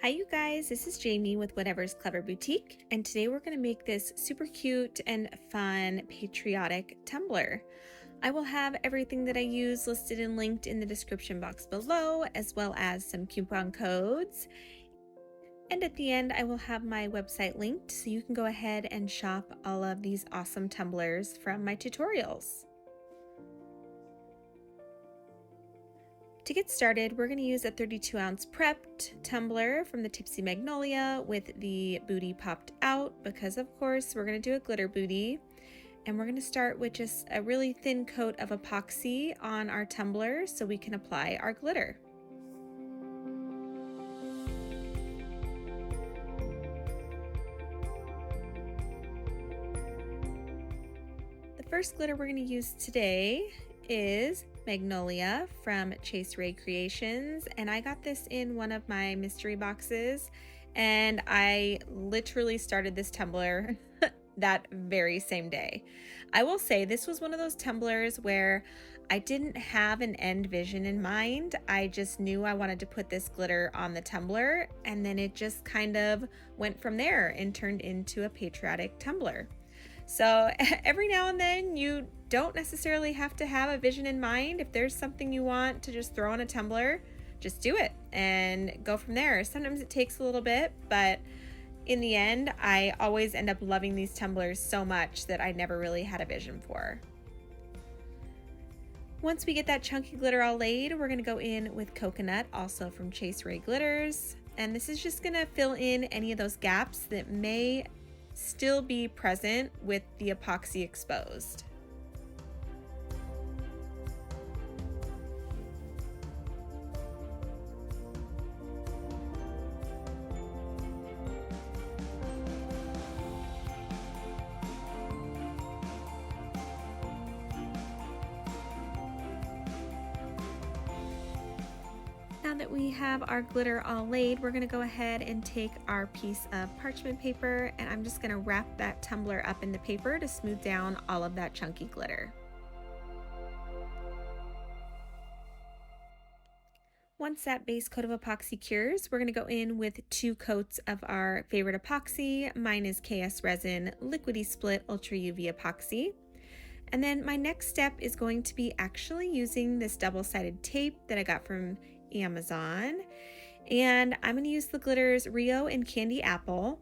Hi you guys, this is Jamie with Whatever's Clever Boutique, and today we're going to make this super cute and fun patriotic tumbler. I will have everything that I use listed and linked in the description box below, as well as some coupon codes. And at the end, I will have my website linked so you can go ahead and shop all of these awesome tumblers from my tutorials. To get started, we're going to use a 32-ounce prepped tumbler from the Tipsy Magnolia with the booty popped out because, of course, we're going to do a glitter booty. And we're going to start with just a really thin coat of epoxy on our tumbler so we can apply our glitter. The first glitter we're going to use today is Magnolia from KSRESIN, and I got this in one of my mystery boxes, and I literally started this tumbler that very same day. I will say this was one of those tumblers where I didn't have an end vision in mind. I just knew I wanted to put this glitter on the tumbler, and then it just kind of went from there and turned into a patriotic tumbler. So every now and then you don't necessarily have to have a vision in mind. If there's something you want to just throw on a tumbler, just do it and go from there. Sometimes it takes a little bit, but in the end, I always end up loving these tumblers so much that I never really had a vision for. Once we get that chunky glitter all laid, we're going to go in with Coconut, also from KSRESIN Glitters. And this is just going to fill in any of those gaps that may still be present with the epoxy exposed. Now that we have our glitter all laid, we're going to go ahead and take our piece of parchment paper, and I'm just going to wrap that tumbler up in the paper to smooth down all of that chunky glitter. Once that base coat of epoxy cures, we're going to go in with 2 coats of our favorite epoxy. Mine is KSRESIN Liquidy Split Ultra UV Epoxy. And then my next step is going to be actually using this double-sided tape that I got from Amazon, and I'm going to use the glitters Rio and Candy Apple,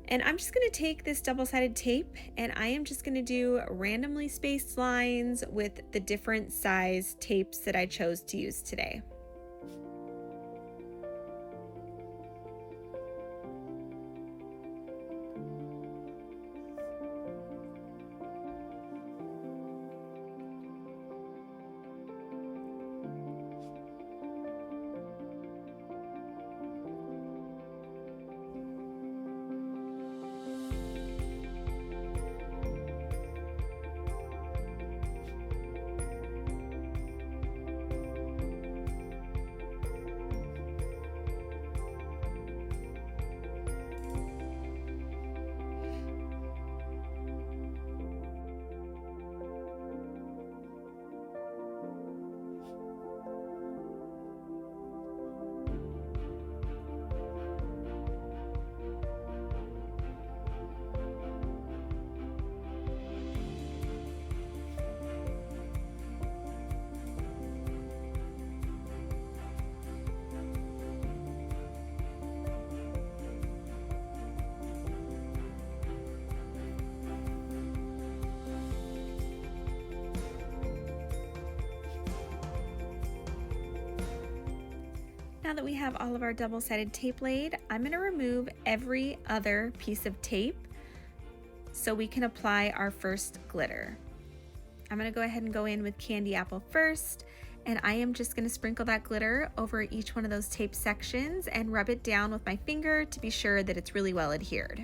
and I'm just going to take this double-sided tape and I am just going to do randomly spaced lines with the different size tapes that I chose to use today. Now that we have all of our double-sided tape laid, I'm going to remove every other piece of tape so we can apply our first glitter. I'm going to go ahead and go in with Candy Apple first, and I am just going to sprinkle that glitter over each one of those tape sections and rub it down with my finger to be sure that it's really well adhered.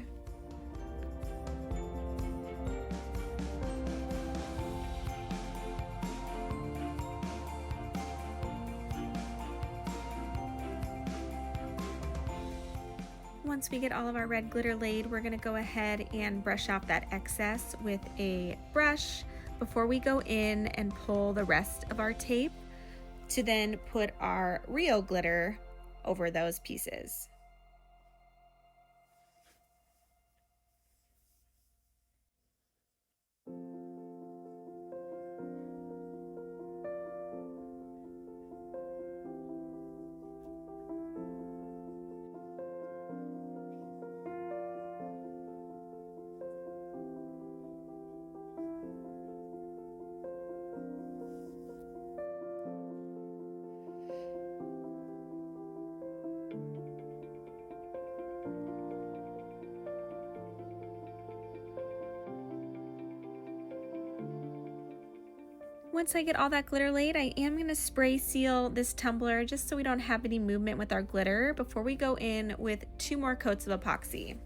Once we get all of our red glitter laid, we're going to go ahead and brush off that excess with a brush before we go in and pull the rest of our tape to then put our Rio glitter over those pieces. Once I get all that glitter laid, I am going to spray seal this tumbler just so we don't have any movement with our glitter before we go in with 2 more coats of epoxy.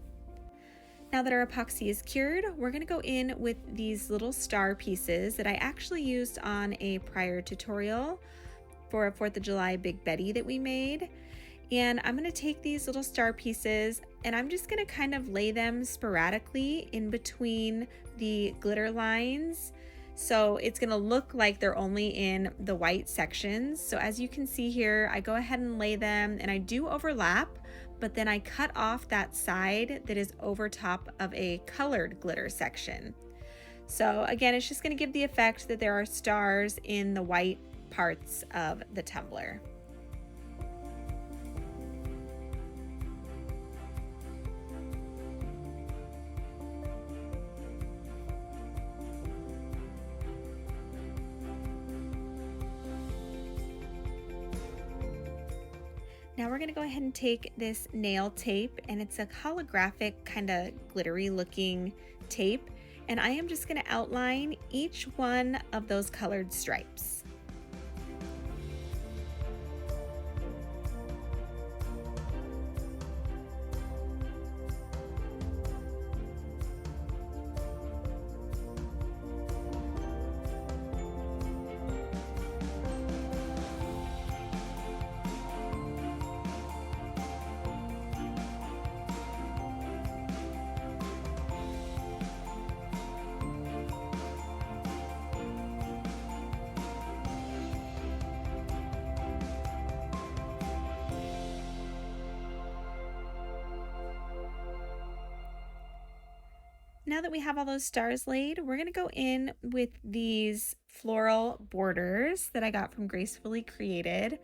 Now that our epoxy is cured, we're going to go in with these little star pieces that I actually used on a prior tutorial for a 4th of July Big Betty that we made. And I'm going to take these little star pieces and I'm just going to kind of lay them sporadically in between the glitter lines. So it's going to look like they're only in the white sections. So as you can see here, I go ahead and lay them and I do overlap, but then I cut off that side that is over top of a colored glitter section. So again, it's just going to give the effect that there are stars in the white parts of the tumbler. Now we're going to go ahead and take this nail tape, and it's a holographic kind of glittery looking tape, and I am just going to outline each one of those colored stripes. Now that we have all those stars laid, we're going to go in with these floral borders that I got from Gracefully Created.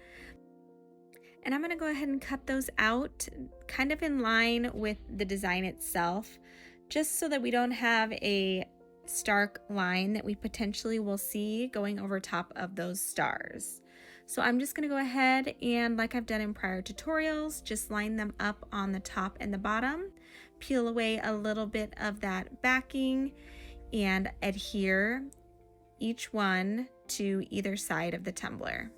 And I'm going to go ahead and cut those out kind of in line with the design itself, just so that we don't have a stark line that we potentially will see going over top of those stars. So I'm just going to go ahead and, like I've done in prior tutorials, just line them up on the top and the bottom, peel away a little bit of that backing, and adhere each one to either side of the tumbler.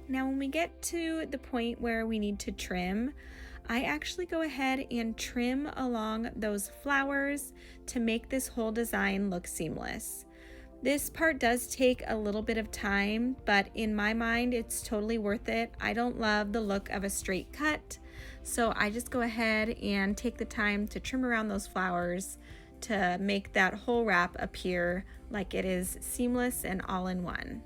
Now when we get to the point where we need to trim, I actually go ahead and trim along those flowers to make this whole design look seamless. This part does take a little bit of time, but in my mind, it's totally worth it. I don't love the look of a straight cut, so I just go ahead and take the time to trim around those flowers to make that whole wrap appear like it is seamless and all in one.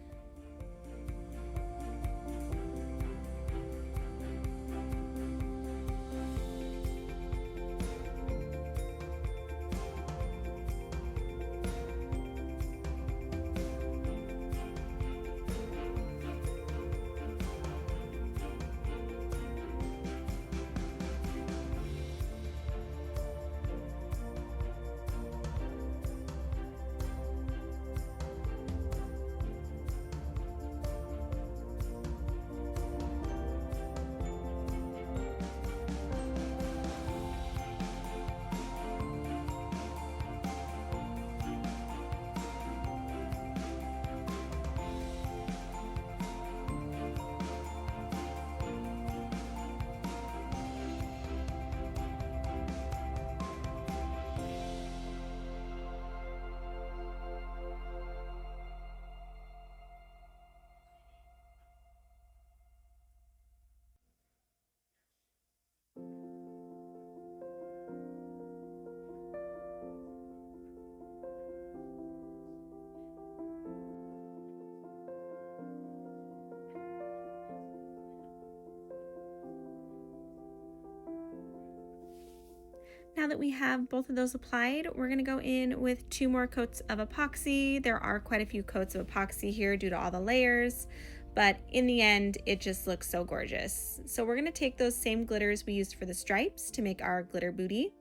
Now that we have both of those applied, we're going to go in with 2 more coats of epoxy. There are quite a few coats of epoxy here due to all the layers, but in the end, it just looks so gorgeous. So we're going to take those same glitters we used for the stripes to make our glitter booty.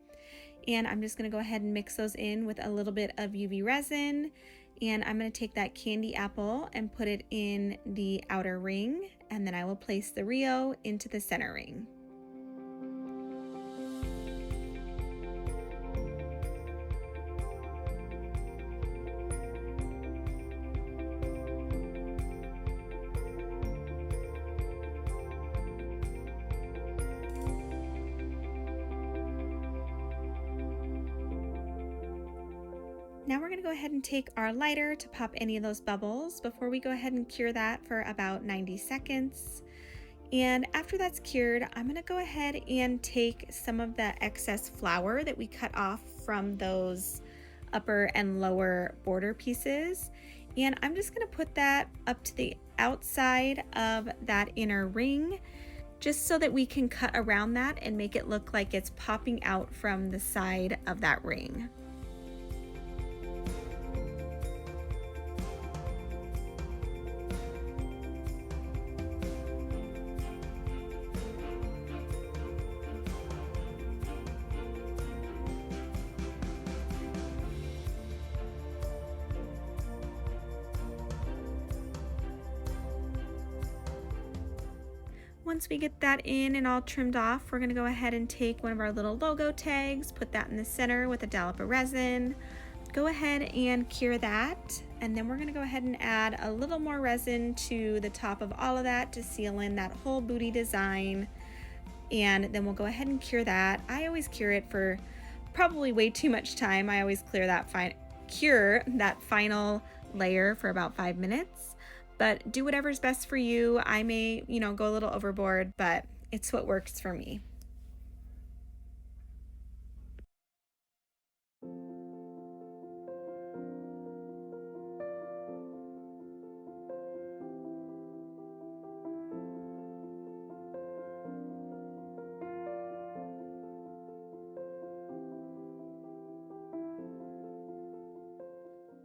And I'm just going to go ahead and mix those in with a little bit of UV resin. And I'm going to take that candy apple and put it in the outer ring. And then I will place the Rio into the center ring. Now we're going to go ahead and take our lighter to pop any of those bubbles before we go ahead and cure that for about 90 seconds. And after that's cured, I'm going to go ahead and take some of the excess flour that we cut off from those upper and lower border pieces. And I'm just going to put that up to the outside of that inner ring, just so that we can cut around that and make it look like it's popping out from the side of that ring. Once we get that in and all trimmed off, we're going to go ahead and take one of our little logo tags, put that in the center with a dollop of resin, go ahead and cure that, and then we're going to go ahead and add a little more resin to the top of all of that to seal in that whole booty design. And then we'll go ahead and cure that. I always cure it for probably way too much time. I always cure that final layer for about 5 minutes. But do whatever's best for you. I may, go a little overboard, but it's what works for me.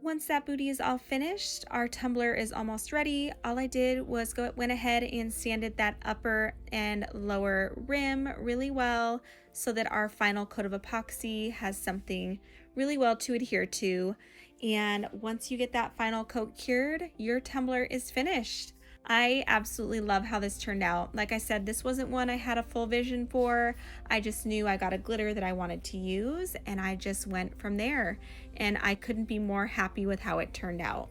Once that booty is all finished, our tumbler is almost ready. All I did was went ahead and sanded that upper and lower rim really well so that our final coat of epoxy has something really well to adhere to. And once you get that final coat cured, your tumbler is finished. I absolutely love how this turned out. Like I said, this wasn't one I had a full vision for. I just knew I got a glitter that I wanted to use, and I just went from there. And I couldn't be more happy with how it turned out.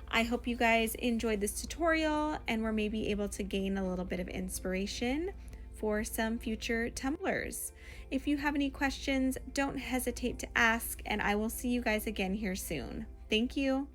I hope you guys enjoyed this tutorial and were maybe able to gain a little bit of inspiration for some future tumblers. If you have any questions, don't hesitate to ask, and I will see you guys again here soon. Thank you.